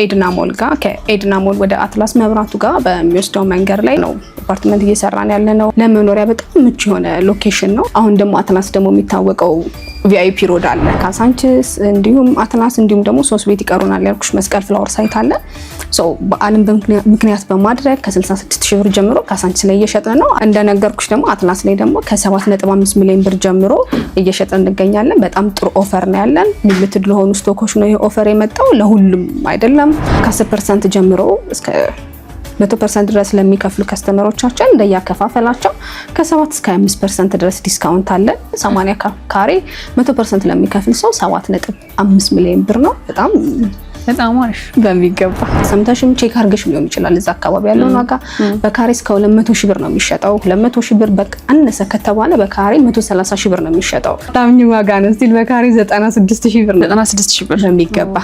ኤድና ሞል ጋር ከኤድና ሞል ወደ አትላስ መብራቱ ጋር በሚወስደው መንገድ ላይ ነው አፓርትመንት እየሰራን ያለ ነው። ለመኖሪያ በጣም ምቹ የሆነ ሎኬሽን ነው። አሁን ደግሞ አትላስ ደግሞ የሚታወቀው ቪአይፒ ሮድ አለ ካሳንቺስ እንዲሁም አትላስ እንዲሁም ደግሞ 3 ቤት ይቀሩናል ያልኩሽ መስቀል ፍላወር ሳይት አለ። በዓልን ምክንያት በማድረግ ከ66000 ብር ጀምሮ ካሳንቺስ ላይ እየሸጠ ነው። እንደነገርኩሽ ደግሞ አትላስ ላይ ደግሞ ከ7.5 ሚሊዮን ብር ጀምሮ እየሸጠ እንገኛለን። በጣም ጥሩ ኦፈር ነው ያለን። ሊሚትድ ለሆኑ ስቶኮች ነው ይሄ ኦፈር የመጣው፣ ለሁሉም አይደለም። ከ10% ጀምሮ እስከ 100% ድረስ ለሚከፍሉ ከስተመሮቻችን እንደያከፋፈላቸው ከ7 እስከ 5% ድረስ ዲስካውንት አለ። 80 ካሬ 100% ለሚከፍል ሰው 7.5 ሚሊዮን ብር ነው። በጣም አሪፍ በሚገባ ሰምተሽም ቼክ አድርገሽ ሊሆን ይችላል። እዛ አካባቢ ያለውን ዋጋ በካሬ እስከ 200,000 ብር ነው የሚሸጠው። 200,000 ብር በአነሰ ከተባለ በካሬ 130,000 ብር ነው የሚሸጠው። በጣም ዋጋ ነው። ስቲል በካሬ 96,000 ብር ነው። 96,000 ብር በሚገባ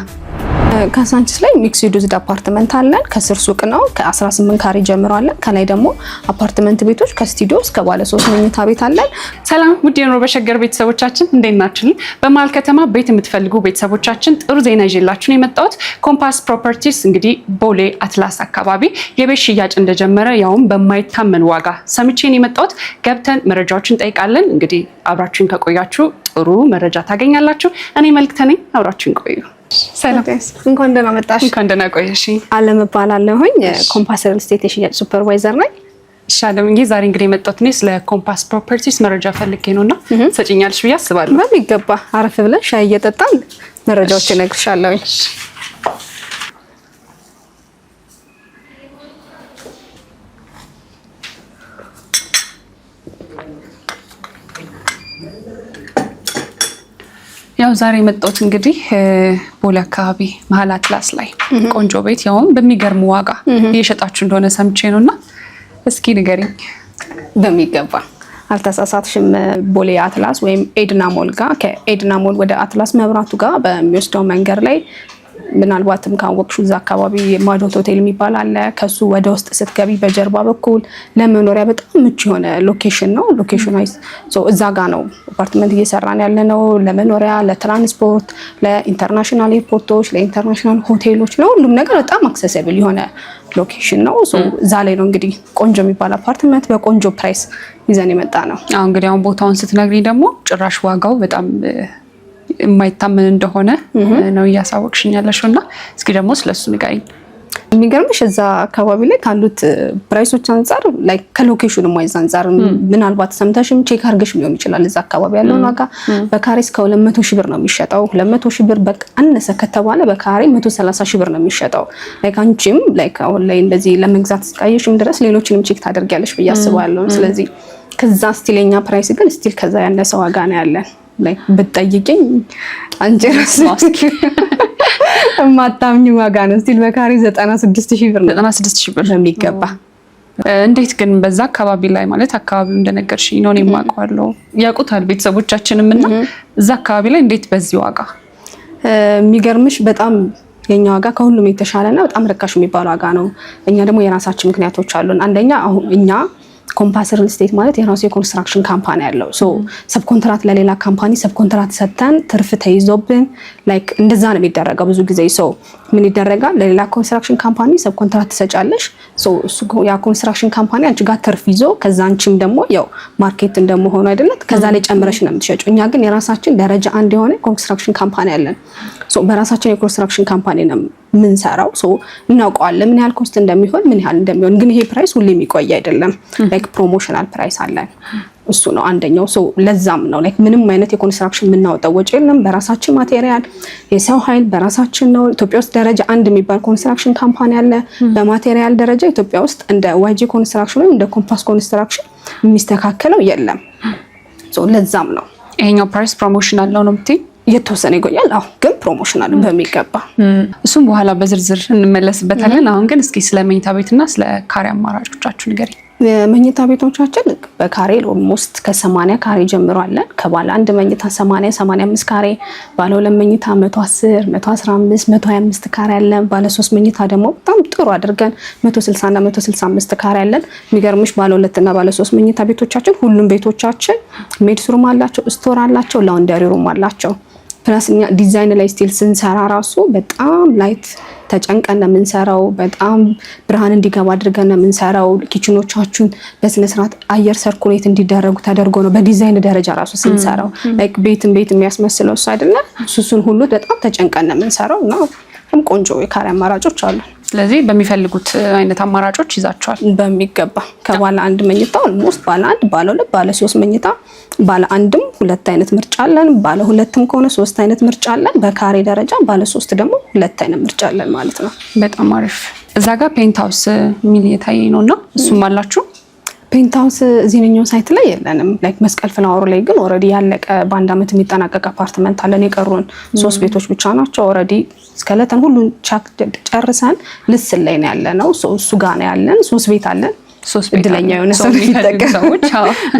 ካሳንቺስ ላይ ሚክስድ ዩዝድ አፓርትመንት አለን። ከስር ሱቅ ነው። ከ18 ካሬ ጀምሮ አለን። ከላይ ደግሞ አፓርትመንት ቤቶች ከስቱዲዮ እስከ ባለ 3 መኝታ ቤት አለን። ሰላም ውድ የኑሮ በሸገር ቤተሰቦቻችን እንዴት ናችሁ? በመሀል ከተማ ቤት የምትፈልጉ ቤተሰቦቻችን ጥሩ ዜና ይዤላችሁ ነው የመጣሁት። ኮምፓስ ፕሮፐርቲስ እንግዲህ ቦሌ አትላስ አካባቢ የቤት ሽያጭ እንደጀመረ ያውም በማይታመን ዋጋ ሰምቼን የመጣሁት። ገብተን መረጃዎችን ጠይቃለን። እንግዲህ አብራችሁን ከቆያችሁ ጥሩ መረጃ ታገኛላችሁ። እኔ መልክተ ነኝ። አብራችሁን ቆዩ። ሰላም እንኳን ደህና መጣሽ። እንኳን ደህና ቆየሽ። አለም እባላለሁኝ ኮምፓስ ሪል ስቴት የሽያጭ ሱፐርቫይዘር ነኝ። ሻለም እንግዲህ ዛሬ እንግዲህ የመጣሁት እኔ ስለ ኮምፓስ ፕሮፐርቲስ መረጃ ፈልጌ ነውና ሰጪኛለሽ ብዬ አስባለሁ። በሚገባ አረፍ ብለን ሻይ እየጠጣን መረጃዎች እነግርሻለሁኝ። ያው ዛሬ የመጣሁት እንግዲህ ቦሌ አካባቢ መሀል አትላስ ላይ ቆንጆ ቤት ያውም በሚገርም ዋጋ እየሸጣችሁ እንደሆነ ሰምቼ ነውና እስኪ ንገሪኝ። በሚገባ አልተሳሳትሽም። ቦሌ አትላስ ወይም ኤድና ሞል ጋር ከኤድና ሞል ወደ አትላስ መብራቱ ጋር በሚወስደው መንገድ ላይ ምናልባትም ካወቅሽው እዛ አካባቢ ማዶት ሆቴል የሚባል አለ። ከሱ ወደ ውስጥ ስትገቢ በጀርባ በኩል ለመኖሪያ በጣም ምቹ የሆነ ሎኬሽን ነው። ሎኬሽኑ እዛ ጋር ነው አፓርትመንት እየሰራን ያለ ነው። ለመኖሪያ፣ ለትራንስፖርት፣ ለኢንተርናሽናል ኤርፖርቶች፣ ለኢንተርናሽናል ሆቴሎች፣ ለሁሉም ነገር በጣም አክሰሲብል የሆነ ሎኬሽን ነው። እዛ ላይ ነው እንግዲህ ቆንጆ የሚባል አፓርትመንት በቆንጆ ፕራይስ ይዘን የመጣ ነው። እንግዲህ አሁን ቦታውን ስትነግሪ ደግሞ ጭራሽ ዋጋው በጣም የማይታመን እንደሆነ ነው እያሳወቅሽኝ ያለሽው እና እስኪ ደግሞ ስለሱ ንገሪኝ። የሚገርምሽ እዛ አካባቢ ላይ ካሉት ፕራይሶች አንፃር ላይ ከሎኬሽኑ ማይዝ አንፃር ምናልባት ሰምተሽም ቼክ አድርገሽ ሊሆን ይችላል። እዛ አካባቢ ያለውን ዋጋ በካሬ እስከ 200,000 ብር ነው የሚሸጠው። 200,000 ብር በአነሰ ከተባለ በካሬ 130,000 ብር ነው የሚሸጠው። ላይክ አንቺም ላይክ አሁን ላይ እንደዚህ ለመግዛት እስካየሽም ድረስ ሌሎችንም ቼክ ታደርጊያለሽ ብዬ አስባለሁ። ስለዚህ ከዛ ስቲለኛ ፕራይስ ግን ስቲል ከዛ ያነሰ ዋጋ ነው ያለን። ላይክ ብትጠይቂኝ አንቺ ራስሽ ማታምኝ ዋጋ ነው። ስቲል በካሬ 96,000 ብር ነው። 96,000 ብር በሚገባ። እንዴት ግን በዛ አካባቢ ላይ ማለት አካባቢው እንደነገርሽኝ ነው የማውቀው ያውቁታል ቤተሰቦቻችንም እና እዛ አካባቢ ላይ እንዴት በዚህ ዋጋ? የሚገርምሽ በጣም የኛ ዋጋ ከሁሉም የተሻለና በጣም ርካሽ የሚባል ዋጋ ነው። እኛ ደግሞ የራሳችን ምክንያቶች አሉን። አንደኛ አሁን እኛ ኮምፓስ ሪል ስቴት ማለት የራሱ የኮንስትራክሽን ካምፓኒ ያለው ሰብ ኮንትራት ለሌላ ካምፓኒ ሰብ ኮንትራት ሰጥተን ትርፍ ተይዞብን ላይክ እንደዛ ነው የሚደረገው። ብዙ ጊዜ ምን ይደረጋል? ለሌላ ኮንስትራክሽን ካምፓኒ ሰብ ኮንትራት ትሰጫለሽ። እሱ ያ ኮንስትራክሽን ካምፓኒ አንቺ ጋር ትርፍ ይዞ ከዛ አንቺም ደግሞ ያው ማርኬት እንደመሆኑ አይደለም ከዛ ላይ ጨምረሽ ነው የምትሸጪው። እኛ ግን የራሳችን ደረጃ 1 የሆነ ኮንስትራክሽን ካምፓኒ አለን። በራሳችን የኮንስትራክሽን ካምፓኒ ነው ምንሰራው። እናውቀዋለን ምን ያህል ኮስት እንደሚሆን ምን ያህል እንደሚሆን። ግን ይሄ ፕራይስ ሁሌ የሚቆይ አይደለም። ላይክ ፕሮሞሽናል ፕራይስ አለን። እሱ ነው አንደኛው። ለዛም ነው ላይክ ምንም አይነት የኮንስትራክሽን የምናወጣው ወጪ የለም። በራሳችን ማቴሪያል፣ የሰው ኃይል በራሳችን ነው። ኢትዮጵያ ውስጥ ደረጃ 1 የሚባል ኮንስትራክሽን ካምፓኒ አለ። በማቴሪያል ደረጃ ኢትዮጵያ ውስጥ እንደ ዋይጂ ኮንስትራክሽን ወይም እንደ ኮምፓስ ኮንስትራክሽን የሚስተካከለው የለም። ለዛም ነው ይሄኛው ፕራይስ ፕሮሞሽናል ነው የምትይኝ? የተወሰነ ይቆያል። ግን ፕሮሞሽናል በሚገባ እሱም በኋላ በዝርዝር እንመለስበታለን። አሁን ግን እስኪ ስለ መኝታ ቤትና ስለ ካሬ አማራጮቻችሁ ንገሪኝ። መኝታ ቤቶቻችን በካሬ ኦልሞስት ከ80 ካሬ ጀምሮ አለን። ከባለ 1 መኝታ 80 85 ካሬ፣ ባለ 2 መኝታ 110 115 125 ካሬ አለን። ባለ 3 መኝታ ደግሞ በጣም ጥሩ አድርገን 160 እና 165 ካሬ አለን። የሚገርምሽ ባለ 2 እና ባለ 3 መኝታ ቤቶቻችን ሁሉም ቤቶቻችን ሜድስ ሩም አላቸው፣ ስቶር አላቸው፣ ላውንደሪ ሩም አላቸው። ፕላስ እኛ ዲዛይን ላይ ስቲል ስንሰራ ራሱ በጣም ላይት ተጨንቀን ነው የምንሰራው። በጣም ብርሃን እንዲገባ አድርገን ነው የምንሰራው። ኪችኖቻችን በስነ ስርዓት አየር ሰርኩሌት እንዲደረጉ ተደርጎ ነው በዲዛይን ደረጃ ራሱ ስንሰራው። ላይክ ቤት የሚያስመስለው እሱ አይደለ? እሱን ሁሉ በጣም ተጨንቀን ነው የምንሰራው እና ቆንጆ የካሬ አማራጮች አሉ። ስለዚህ በሚፈልጉት አይነት አማራጮች ይዛቸዋል በሚገባ ከባለ አንድ መኝታ ኦልሞስት ባለ አንድ፣ ባለ ሁለት፣ ባለ ሶስት መኝታ ባለ አንድም ሁለት አይነት ምርጫ አለን። ባለ ሁለትም ከሆነ ሶስት አይነት ምርጫ አለን። በካሬ ደረጃ ባለ ሶስት ደግሞ ሁለት አይነት ምርጫ አለን ማለት ነው። በጣም አሪፍ። እዛ ጋር ፔንት ሃውስ የሚል የታየኝ ነውና እሱም አላችሁ? ፔንት ሃውስ እዚህኛው ሳይት ላይ የለንም። ላይክ መስቀል ፍላወሩ ላይ ግን ኦልሬዲ ያለቀ በአንድ አመት የሚጠናቀቅ አፓርትመንት አለን። የቀሩን 3 ቤቶች ብቻ ናቸው። ኦልሬዲ እስከለተን ሁሉን ጨርሰን ልስን ላይ ነው ያለነው። እሱ ጋር ነው ያለን። 3 ቤት አለን። 3 ቤት እድለኛ የሆነ ሰው ይጠቀም ሰዎች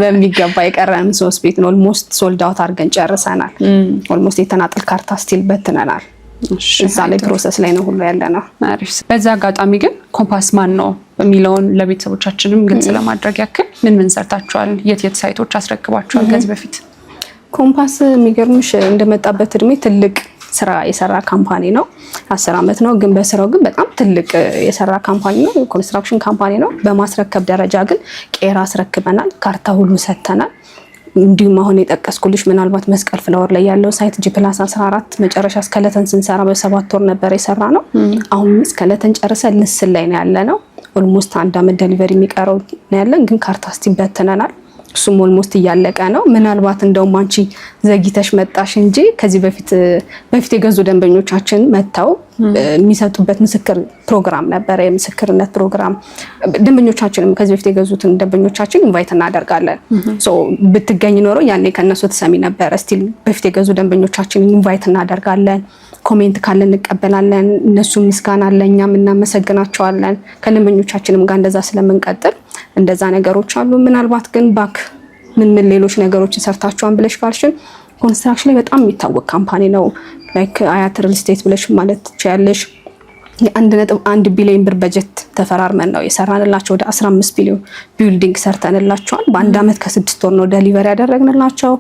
በሚገባ የቀረን 3 ቤት ነው። ኦልሞስት ሶልድ አውት አድርገን ጨርሰናል። ኦልሞስት የተናጠል ካርታ ስቲል በትነናል። እዛ ላይ ፕሮሰስ ላይ ነው ሁሉ ያለነው። አሪፍ። በዛ አጋጣሚ ግን ኮምፓስ ማን ነው የሚለውን ለቤተሰቦቻችንም ግልጽ ለማድረግ ያክል ምን ሰርታችኋል? የት ሳይቶች አስረክባችኋል ከዚህ በፊት? ኮምፓስ የሚገርምሽ እንደመጣበት እድሜ ትልቅ ስራ የሰራ ካምፓኒ ነው። 10 አመት ነው ግን በስራው ግን በጣም ትልቅ የሰራ ካምፓኒ ነው። ኮንስትራክሽን ካምፓኒ ነው። በማስረከብ ደረጃ ግን ቄራ አስረክበናል። ካርታ ሁሉ ሰጥተናል። እንዲሁም አሁን የጠቀስኩልሽ ምናልባት መስቀል ፍላወር ላይ ያለው ሳይት G+14 መጨረሻ እስከለተን ስንሰራ በ7 ወር ነበር የሰራ ነው። አሁን እስከለተን ጨርሰን ልስን ላይ ነው ያለ ነው። ኦልሞስት 1 አመት ዴሊቨሪ የሚቀረው ነው ያለን ግን ካርታ ስቲል በትነናል። እሱም ኦልሞስት እያለቀ ነው። ምናልባት እንደውም አንቺ ዘግይተሽ መጣሽ እንጂ ከዚህ በፊት የገዙ ደንበኞቻችን መጥተው የሚሰጡበት ምስክር ፕሮግራም ነበር። የምስክርነት ፕሮግራም ደንበኞቻችንም ከዚህ በፊት የገዙትን ደንበኞቻችን ኢንቫይት እናደርጋለን። ሶ ብትገኝ ኖሮ ያኔ ከነሱ ተሰሚ ነበር። ስቲል በፊት የገዙ ደንበኞቻችን ኢንቫይት እናደርጋለን። ኮሜንት ካለ እንቀበላለን። እነሱ ምስጋና አለ፣ እኛም እናመሰግናቸዋለን። ከደንበኞቻችንም ጋር እንደዛ ስለምንቀጥል እንደዛ ነገሮች አሉ። ምናልባት ግን ምን ሌሎች ነገሮችን ሰርታችኋል ብለሽ ካልሽን ኮንስትራክሽን ላይ በጣም የሚታወቅ ካምፓኒ ነው። ላይክ አያት ሪል ስቴት ብለሽ ማለት ትችያለሽ። የ1.1 ቢሊዮን ብር በጀት ተፈራርመን ነው የሰራንላቸው። ወደ 15 ቢሊዮን ቢልዲንግ ሰርተንላቸዋል። በአንድ አመት ከ6 ወር ነው ዴሊቨሪ ያደረግንላቸው።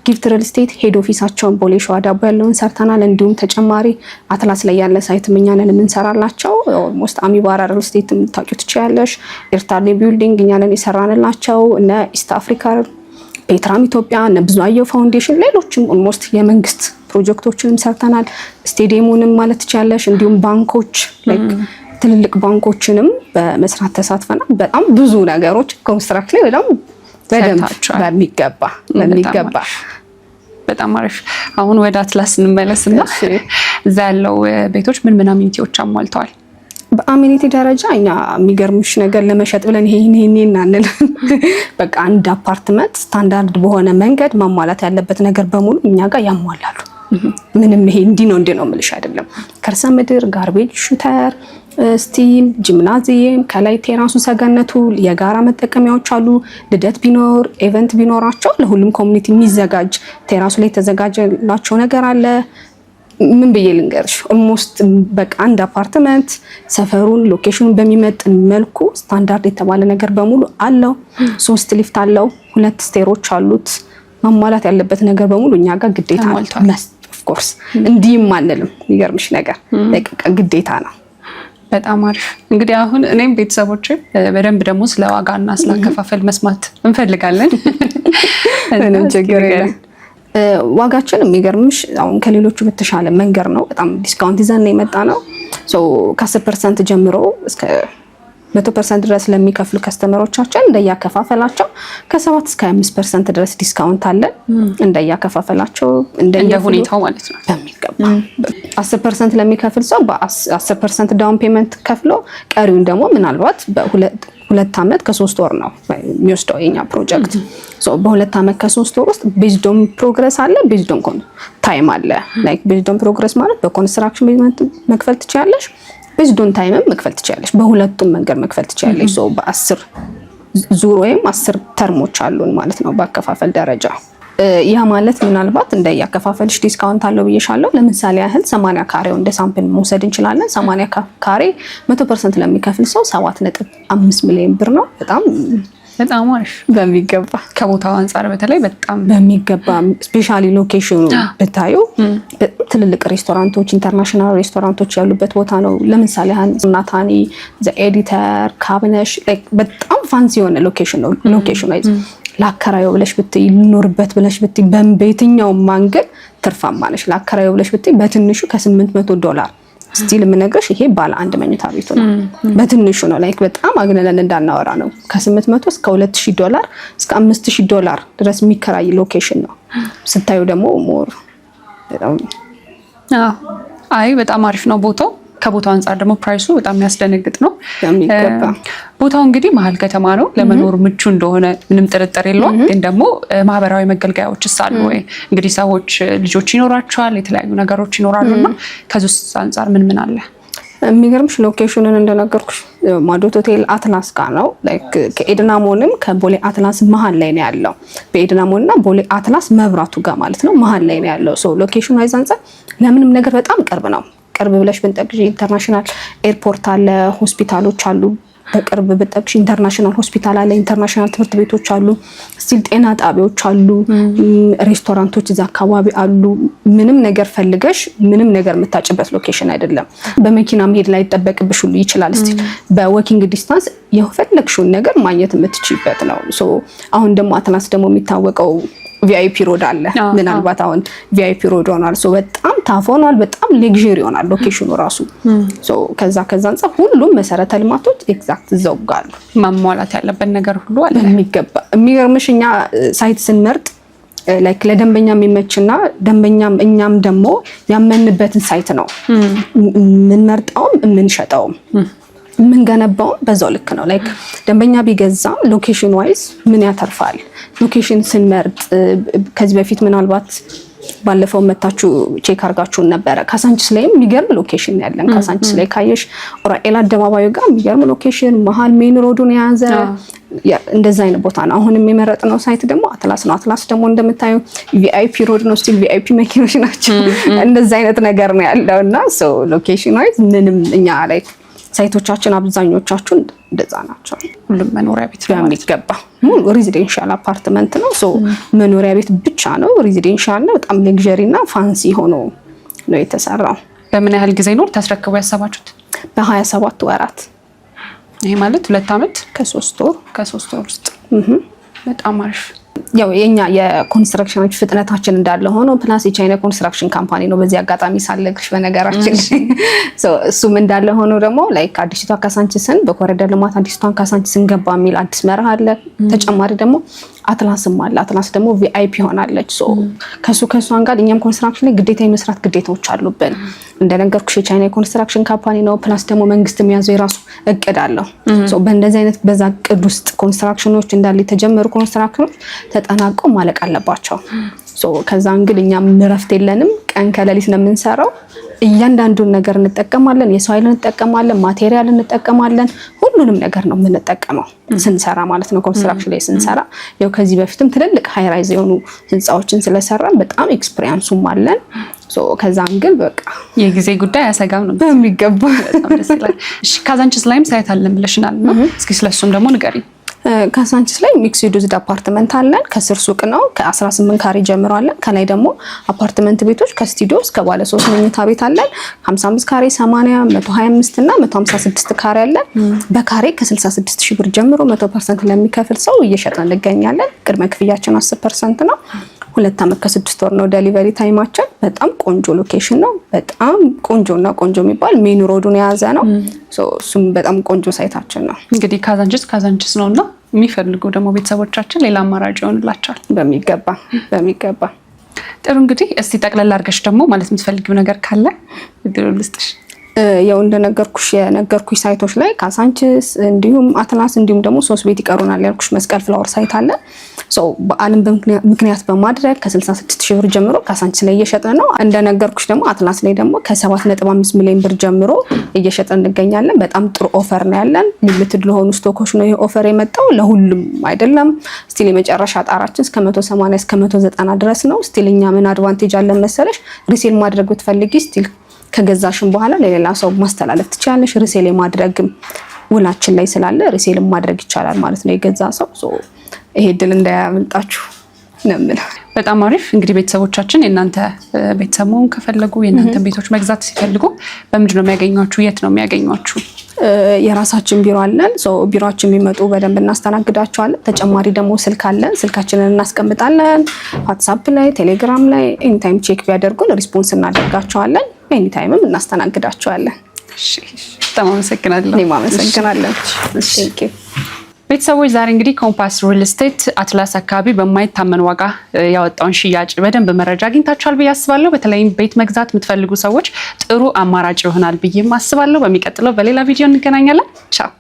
ጊፍት ሪል ስቴት ሄድ ኦፊሳቸውን ቦሌ ሸዋ ዳቦ ያለውን ሰርተናል። እንዲሁም ተጨማሪ አትላስ ላይ ያለ ሳይት እኛንን የምንሰራላቸው። ኦልሞስት አሚባራ ሪል ስቴት የምታውቂው ትችያለሽ። ኤርታሌ ቢልዲንግ እኛንን የሰራንላቸው። እነ ኢስት አፍሪካ ፔትራም ኢትዮጵያ፣ እነ ብዙአየሁ ፋውንዴሽን፣ ሌሎችም ኦልሞስት የመንግስት ፕሮጀክቶችንም ሰርተናል። ስቴዲየሙንም ማለት ትችያለሽ። እንዲሁም ባንኮች ላይክ ትልልቅ ባንኮችንም በመስራት ተሳትፈናል። በጣም ብዙ ነገሮች ኮንስትራክሽን ላይ በሚገባ በጣም አሪፍ። አሁን ወደ አትላስ እንመለስና እዛ ያለው ቤቶች ምን አሚኒቲዎች አሟልተዋል? በአሚኒቲ ደረጃ እኛ የሚገርምሽ ነገር ለመሸጥ ብለን ይሄን እናንል። በቃ አንድ አፓርትመንት ስታንዳርድ በሆነ መንገድ ማሟላት ያለበት ነገር በሙሉ እኛ ጋር ያሟላሉ። ምንም ይሄ እንዲህ ነው የምልሽ አይደለም። ከርሰ ምድር፣ ጋርቤጅ ሹተር፣ ስቲም፣ ጂምናዚየም፣ ከላይ ቴራሱ ሰገነቱ፣ የጋራ መጠቀሚያዎች አሉ። ልደት ቢኖር ኢቨንት ቢኖራቸው ለሁሉም ኮሚኒቲ የሚዘጋጅ ቴራሱ ላይ የተዘጋጀላቸው ነገር አለ። ምን ብዬ ልንገርሽ ኦልሞስት በቃ አንድ አፓርትመንት ሰፈሩን ሎኬሽኑን በሚመጥን መልኩ ስታንዳርድ የተባለ ነገር በሙሉ አለው። 3 ሊፍት አለው፣ 2 ስቴሮች አሉት። ማሟላት ያለበት ነገር በሙሉ እኛ ጋር ግዴታ ነው። ኦፍ ኮርስ እንዲህም አንልም። የሚገርምሽ ነገር በቃ ግዴታ ነው። በጣም አሪፍ። እንግዲህ አሁን እኔም ቤተሰቦቼ በደንብ ደግሞ ስለ ዋጋና ስለ አከፋፈል መስማት እንፈልጋለን። ምንም ችግር የለም። ዋጋችን የሚገርምሽ አሁን ከሌሎቹ በተሻለ መንገድ ነው። በጣም ዲስካውንት ይዘን የመጣ ነው። ከ10% ጀምሮ እስከ 100% ድረስ ለሚከፍሉ ከስተመሮቻችን እንደያከፋፈላቸው ከ7 እስከ 5% ድረስ ዲስካውንት አለን። እንደያከፋፈላቸው እንደ ሁኔታው ማለት ነው። በሚገባ 10% ለሚከፍል ሰው በ10% ዳውን ፔመንት ከፍሎ ቀሪውን ደግሞ ምናልባት በ2 አመት ከ3 ወር ነው የሚወስደው የኛ ፕሮጀክት። በ2 አመት ከ3 ወር ውስጥ ቤዝዶን ፕሮግረስ አለ፣ ቤዝዶን ታይም አለ። ላይክ ቤዝዶን ፕሮግረስ ማለት በኮንስትራክሽን ቤዝመንት መክፈል ትችላለሽ፣ ቤዝዶን ታይምም መክፈል ትችላለሽ። በሁለቱም መንገድ መክፈል ትችላለሽ። በ10 ዙር ወይም 10 ተርሞች አሉን ማለት ነው በአከፋፈል ደረጃ። ያ ማለት ምናልባት እንደያከፋፈልሽ ዲስካውንት አለው ብዬሻለሁ። ለምሳሌ ያህል 80 ካሬው እንደ ሳምፕል መውሰድ እንችላለን። 80 ካሬ 100% ለሚከፍል ሰው 7.5 ሚሊዮን ብር ነው። በጣም በጣም አሪፍ በሚገባ ከቦታው አንፃር በተለይ በጣም በሚገባ ስፔሻሊ ሎኬሽኑ ብታዩ ትልልቅ ሬስቶራንቶች ኢንተርናሽናል ሬስቶራንቶች ያሉበት ቦታ ነው። ለምሳሌ ናታኒ ዘ ኤዲተር ካብነሽ በጣም ፋንሲ የሆነ ሎኬሽን ነው። ሎኬሽኑ ለአከራዩ ብለሽ ብትይ ልኖርበት ብለሽ ብትይ በየትኛው ማንገድ ትርፋማ ነሽ። ለአከራዩ ብለሽ ብትይ በትንሹ $800 ስቲል የምነግርሽ ይሄ ባለ አንድ መኝታ ቤቱ ነው። በትንሹ ነው ላይክ በጣም አግነን እንዳናወራ ነው። $800 እስከ $2000 እስከ $5000 ድረስ የሚከራይ ሎኬሽን ነው። ስታዩ ደግሞ ሞር አይ በጣም አሪፍ ነው ቦታው። ከቦታው አንፃር ደግሞ ፕራይሱ በጣም የሚያስደነግጥ ነው። ቦታው እንግዲህ መሀል ከተማ ነው። ለመኖር ምቹ እንደሆነ ምንም ጥርጥር የለውም። ግን ደግሞ ማህበራዊ መገልገያዎችስ አሉ ወይ? እንግዲህ ሰዎች ልጆች ይኖራቸዋል፣ የተለያዩ ነገሮች ይኖራሉና ከዚህ አንፃር ምን አለ? የሚገርምሽ ሎኬሽኑን እንደነገርኩሽ ማዶት ሆቴል አትላስ ጋር ነው። ላይክ ከኤድና ሞልም ከቦሌ አትላስ መሀል ላይ ነው ያለው። በኤድና ሞልና ቦሌ አትላስ መብራቱ ጋር ማለት ነው መሀል ላይ ነው ያለው። ሶ ሎኬሽኑ አይዛንጸ ለምንም ነገር በጣም ቅርብ ነው። ቅርብ ብለሽ ብንጠቅሽ ኢንተርናሽናል ኤርፖርት አለ፣ ሆስፒታሎች አሉ። በቅርብ ብንጠቅሽ ኢንተርናሽናል ሆስፒታል አለ፣ ኢንተርናሽናል ትምህርት ቤቶች አሉ፣ ስቲል ጤና ጣቢያዎች አሉ፣ ሬስቶራንቶች እዛ አካባቢ አሉ። ምንም ነገር ፈልገሽ ምንም ነገር የምታጭበት ሎኬሽን አይደለም። በመኪና መሄድ ላይ ይጠበቅብሽ ሁሉ ይችላል። ስቲል በወኪንግ ዲስታንስ የፈለግሽውን ነገር ማግኘት የምትችይበት ነው። ሶ አሁን ደግሞ አትላስ ደግሞ የሚታወቀው ቪአይፒ ሮድ አለ። ምናልባት አሁን ቪአይፒ ሮድ ሆኗል። ሶ በጣም ታፍ ሆኗል። በጣም ሌግዠሪ ሆኗል ሎኬሽኑ ራሱ። ሶ ከዛ አንፃር ሁሉም መሰረተ ልማቶች ኤግዛክት እዛው ጋር አሉ። ማሟላት ያለበት ነገር ሁሉ አለ የሚገባ። የሚገርምሽ እኛ ሳይት ስንመርጥ ላይክ ለደንበኛ የሚመችና ደንበኛም እኛም ደግሞ ያመንበትን ሳይት ነው የምንመርጠውም የምንሸጠውም የምንገነባውም በዛው ልክ ነው። ላይክ ደንበኛ ቢገዛም ሎኬሽን ዋይዝ ምን ያተርፋል። ሎኬሽን ስንመርጥ ከዚህ በፊት ምናልባት ባለፈው መታችሁ ቼክ አርጋችሁን ነበረ። ካሳንቺስ ላይም የሚገርም ሎኬሽን ያለን። ካሳንቺስ ላይ ካየሽ ኦራኤል አደባባዩ ጋር የሚገርም ሎኬሽን መሀል ሜን ሮዱን የያዘ እንደዛ አይነት ቦታ ነው። አሁንም የመረጥነው ሳይት ደግሞ አትላስ ነው። አትላስ ደግሞ እንደምታዩ ቪአይፒ ሮድ ነው። ስቲል ቪአይፒ መኪኖች ናቸው። እንደዛ አይነት ነገር ነው ያለውና ሶ ሎኬሽን ዋይዝ ምንም እኛ ላይ ሳይቶቻችን አብዛኞቻችን እንደዛ ናቸው። ሁሉም መኖሪያ ቤት የሚገባ ሬዚደንሻል አፓርትመንት ነው። ሶ መኖሪያ ቤት ብቻ ነው፣ ሬዚደንሻል ነው። በጣም ሌግዠሪ እና ፋንሲ ሆኖ ነው የተሰራው። በምን ያህል ጊዜ ነው ታስረክቡ ያሰባችሁት? በ27 ወራት። ይሄ ማለት 2 ዓመት ከ3 ወር ውስጥ በጣም አሪፍ። ያው የኛ የኮንስትራክሽኖች ፍጥነታችን እንዳለ ሆኖ ፕላስ የቻይና ኮንስትራክሽን ካምፓኒ ነው። በዚህ አጋጣሚ ሳለግሽ በነገራችን እሱም እንዳለ ሆኖ ደግሞ ላይክ አዲስቷ ካሳንቺስን በኮሪደር ልማት አዲስቷን ካሳንቺስን ገባ የሚል አዲስ መርህ አለ። ተጨማሪ ደግሞ አትላስም አለ። አትላስ ደግሞ ቪአይፒ ሆናለች። ሶ ከሷን ጋር እኛም ኮንስትራክሽን ላይ ግዴታ የመስራት ግዴታዎች አሉብን። እንደነገርኩሽ የቻይና ኮንስትራክሽን ካምፓኒ ነው። ፕላስ ደግሞ መንግስት የሚያዘው የራሱ እቅድ አለው። ሶ በእንደዚህ አይነት በዛ እቅድ ውስጥ ኮንስትራክሽኖች እንዳለ የተጀመሩ ኮንስትራክሽኖች ተጠናቀው ማለቅ አለባቸው። ሶ ከዛ እንግዲህ እኛም እረፍት የለንም። ቀን ከሌሊት ነው የምንሰራው። እያንዳንዱን ነገር እንጠቀማለን። የሰው ኃይል እንጠቀማለን፣ ማቴሪያል እንጠቀማለን። ሁሉንም ነገር ነው የምንጠቀመው ስንሰራ ማለት ነው። ኮንስትራክሽን ላይ ስንሰራ ያው ከዚህ በፊትም ትልልቅ ሃይ ራይዝ የሆኑ ህንጻዎችን ስለሰራን በጣም ኤክስፒሪየንሱም አለን። ሶ ከዛ እንግዲህ በቃ የጊዜ ጉዳይ አያሰጋም ነው በሚገባ። በጣም ደስ ይላል። እሺ ካዛንቺስ ላይም ሳይት አለን ብለሽናል ነው። እስኪ ስለሱም ደግሞ ንገሪኝ። ካሳንቺስ ላይ ሚክስድ ዩዝ አፓርትመንት አለን። ከስር ሱቅ ነው። ከ18 ካሬ ጀምሮ አለን። ከላይ ደግሞ አፓርትመንት ቤቶች ከስቱዲዮ እስከ ባለ 3 መኝታ ቤት አለን። 55 ካሬ፣ 80፣ 125 እና 156 ካሬ አለን። በካሬ ከ66,000 ብር ጀምሮ 100% ለሚከፍል ሰው እየሸጥን እንገኛለን። ቅድመ ክፍያችን 10% ነው። 2 ዓመት ከ6 ወር ነው ዴሊቨሪ ታይማችን። በጣም ቆንጆ ሎኬሽን ነው። በጣም ቆንጆና ቆንጆ የሚባል ሜን ሮዱን የያዘ ነው። እሱም በጣም ቆንጆ ሳይታችን ነው። እንግዲህ ካዛንቺስ ነውና የሚፈልጉ ደግሞ ቤተሰቦቻችን ሌላ አማራጭ ይሆንላቸዋል። በሚገባ ጥሩ። እንግዲህ እስቲ ጠቅላላ አድርገሽ ደግሞ ማለት የምትፈልጊው ነገር ካለ እድሉ ልስጥሽ። ያው እንደነገርኩሽ ሳይቶች ላይ ካሳንቺስ እንዲሁም አትላስ እንዲሁም ደግሞ 3 ቤት ይቀሩናል ያልኩሽ መስቀል ፍላወር ሳይት አለ። በዓልን ምክንያት በማድረግ ከ66,000 ብር ጀምሮ ካሳንቺስ ላይ እየሸጥን ነው። እንደነገርኩሽ ደግሞ አትላስ ላይ ደግሞ ከ7.5 ሚሊዮን ብር ጀምሮ እየሸጥን እንገኛለን። በጣም ጥሩ ኦፈር ነው ያለን። ሊሚትድ ለሆኑ ስቶኮች ነው ይሄ ኦፈር የመጣው፣ ለሁሉም አይደለም። ስቲል የመጨረሻ ጣራችን እስከ 180 እስከ 190 ድረስ ነው። ስቲል እኛ ምን አድቫንቴጅ አለን መሰለሽ? ሪሴል ማድረግ ብትፈልጊ ስቲል ከገዛሽን በኋላ ለሌላ ሰው ማስተላለፍ ትችላለሽ። ሪሴል የማድረግም ውላችን ላይ ስላለ ሪሴልም ማድረግ ይቻላል ማለት ነው የገዛ ሰው። ይሄ እድል እንዳያመልጣችሁ ነው የምለው። በጣም አሪፍ። እንግዲህ ቤተሰቦቻችን የእናንተ ቤተሰብ መሆን ከፈለጉ የእናንተ ቤቶች መግዛት ሲፈልጉ በምንድን ነው የሚያገኟችሁ? የት ነው የሚያገኟችሁ? የራሳችን ቢሮ አለን። ቢሮአችን የሚመጡ በደንብ እናስተናግዳቸዋለን። ተጨማሪ ደግሞ ስልክ አለን። ስልካችንን እናስቀምጣለን። ዋትሳፕ ላይ፣ ቴሌግራም ላይ ኤኒታይም ቼክ ቢያደርጉን ሪስፖንስ እናደርጋቸዋለን። ኤኒታይምም እናስተናግዳቸዋለን። በጣም አመሰግናለሁ። እኔም አመሰግናለሁ። ቤተሰቦች ዛሬ እንግዲህ ኮምፓስ ሪል ስቴት አትላስ አካባቢ በማይታመን ዋጋ ያወጣውን ሽያጭ በደንብ መረጃ አግኝታችኋል ብዬ አስባለሁ። በተለይም ቤት መግዛት የምትፈልጉ ሰዎች ጥሩ አማራጭ ይሆናል ብዬም አስባለሁ። በሚቀጥለው በሌላ ቪዲዮ እንገናኛለን። ቻው።